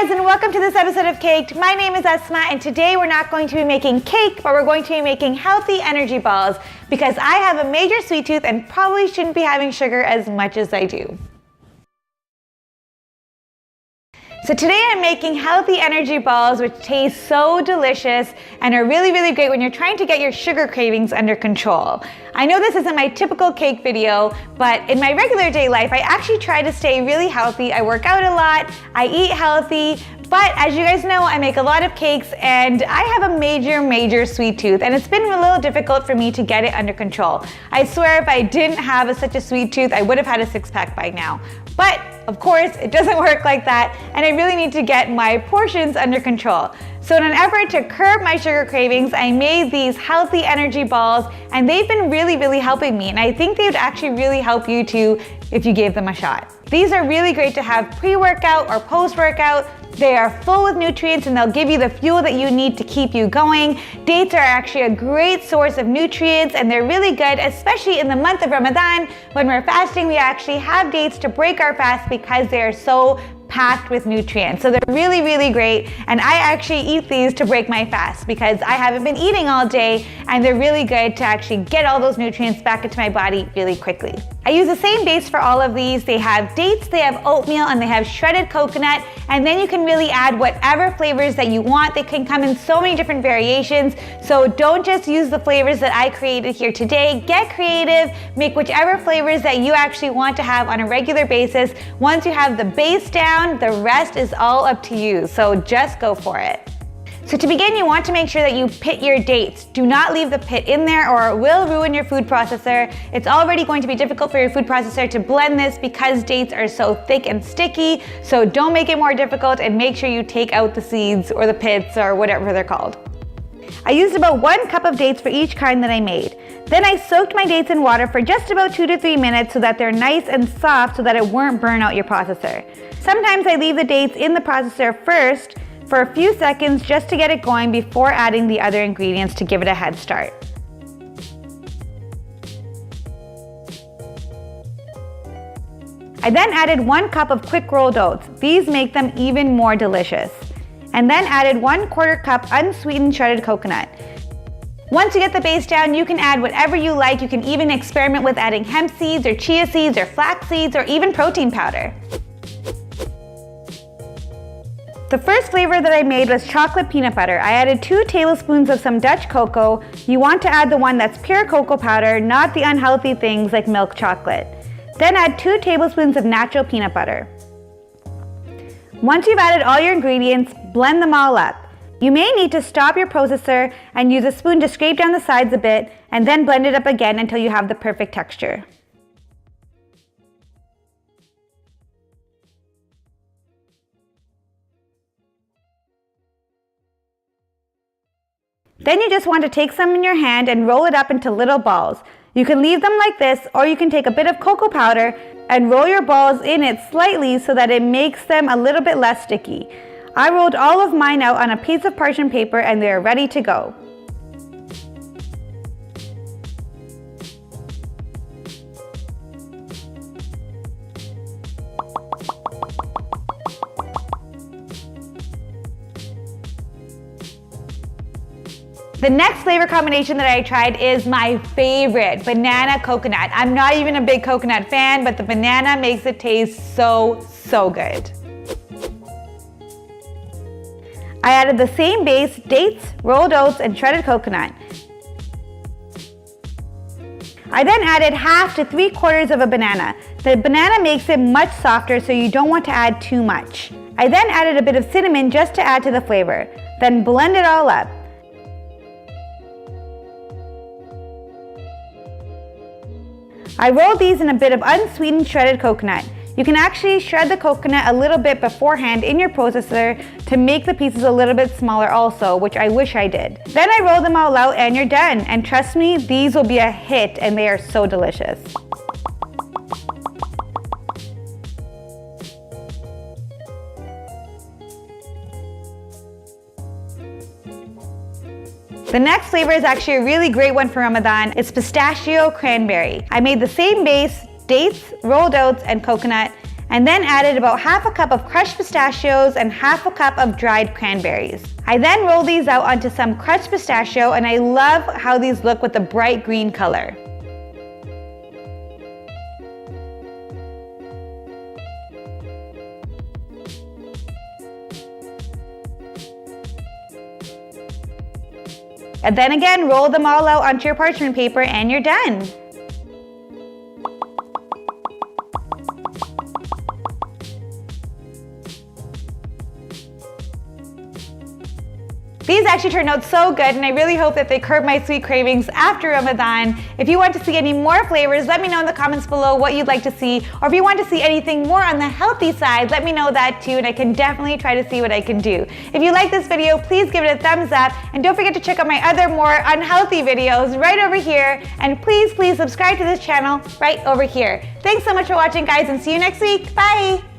guys, and welcome to this episode of Caked. My name is Asma, and today we're not going to be making cake, but we're going to be making healthy energy balls because I have a major sweet tooth and probably shouldn't be having sugar as much as I do. So today I'm making healthy energy balls which taste so delicious and are really, really great when you're trying to get your sugar cravings under control. I know this isn't my typical cake video, but in my regular day life, I actually try to stay really healthy. I work out a lot, I eat healthy, but as you guys know, I make a lot of cakes and I have a major sweet tooth, and it's been a little difficult for me to get it under control. I swear if I didn't have such a sweet tooth, I would have had a six-pack by now. But of course, it doesn't work like that, and I really need to get my portions under control. So in an effort to curb my sugar cravings, I made these healthy energy balls, and they've been really helping me, and I think they would actually really help you too if you gave them a shot. These are really great to have pre-workout or post-workout. They are full with nutrients and they'll give you the fuel that you need to keep you going. Dates are actually a great source of nutrients and they're really good, especially in the month of Ramadan. When we're fasting, we actually have dates to break our fast because they are so packed with nutrients. So they're really great, and I actually eat these to break my fast because I haven't been eating all day, and they're really good to actually get all those nutrients back into my body really quickly. I use the same base for all of these. They have dates, they have oatmeal, and they have shredded coconut, and then you can really add whatever flavors that you want. They can come in so many different variations, so don't just use the flavors that I created here today. Get creative, make whichever flavors that you actually want to have on a regular basis. Once you have the base down, the rest is all up to you, so just go for it. So to begin, you want to make sure that you pit your dates. Do not leave the pit in there or it will ruin your food processor. It's already going to be difficult for your food processor to blend this because dates are so thick and sticky, so don't make it more difficult and make sure you take out the seeds or the pits or whatever they're called. I used about 1 cup of dates for each kind that I made. Then I soaked my dates in water for just about 2 to 3 minutes so that they're nice and soft so that it won't burn out your processor. Sometimes I leave the dates in the processor first for a few seconds just to get it going before adding the other ingredients to give it a head start. I then added 1 cup of quick rolled oats. These make them even more delicious. And then added 1/4 cup unsweetened shredded coconut. Once you get the base down, you can add whatever you like. You can even experiment with adding hemp seeds or chia seeds or flax seeds or even protein powder. The first flavor that I made was chocolate peanut butter. I added 2 tablespoons of some Dutch cocoa. You want to add the one that's pure cocoa powder, not the unhealthy things like milk chocolate. Then add 2 tablespoons of natural peanut butter. Once you've added all your ingredients, blend them all up. You may need to stop your processor and use a spoon to scrape down the sides a bit and then blend it up again until you have the perfect texture. Then you just want to take some in your hand and roll it up into little balls. You can leave them like this, or you can take a bit of cocoa powder and roll your balls in it slightly so that it makes them a little bit less sticky. I rolled all of mine out on a piece of parchment paper and they are ready to go. The next flavor combination that I tried is my favorite, banana coconut. I'm not even a big coconut fan, but the banana makes it taste so good. I added the same base, dates, rolled oats, and shredded coconut. I then added 1/2 to 3/4 of a banana. The banana makes it much softer, so you don't want to add too much. I then added a bit of cinnamon just to add to the flavor. Then blend it all up. I rolled these in a bit of unsweetened shredded coconut. You can actually shred the coconut a little bit beforehand in your processor to make the pieces a little bit smaller also, which I wish I did. Then I roll them all out and you're done. And trust me, these will be a hit and they are so delicious. The next flavor is actually a really great one for Ramadan. It's Pistachio Cranberry. I made the same base, dates, rolled oats, and coconut, and then added about half a cup of crushed pistachios and half a cup of dried cranberries. I then rolled these out onto some crushed pistachio, and I love how these look with the bright green color. And then again, roll them all out onto your parchment paper and you're done. These actually turned out so good, and I really hope that they curb my sweet cravings after Ramadan. If you want to see any more flavors, let me know in the comments below what you'd like to see, or if you want to see anything more on the healthy side, let me know that too, and I can definitely try to see what I can do. If you like this video, please give it a thumbs up, and don't forget to check out my other more unhealthy videos right over here, and please subscribe to this channel right over here. Thanks so much for watching, guys, and see you next week. Bye!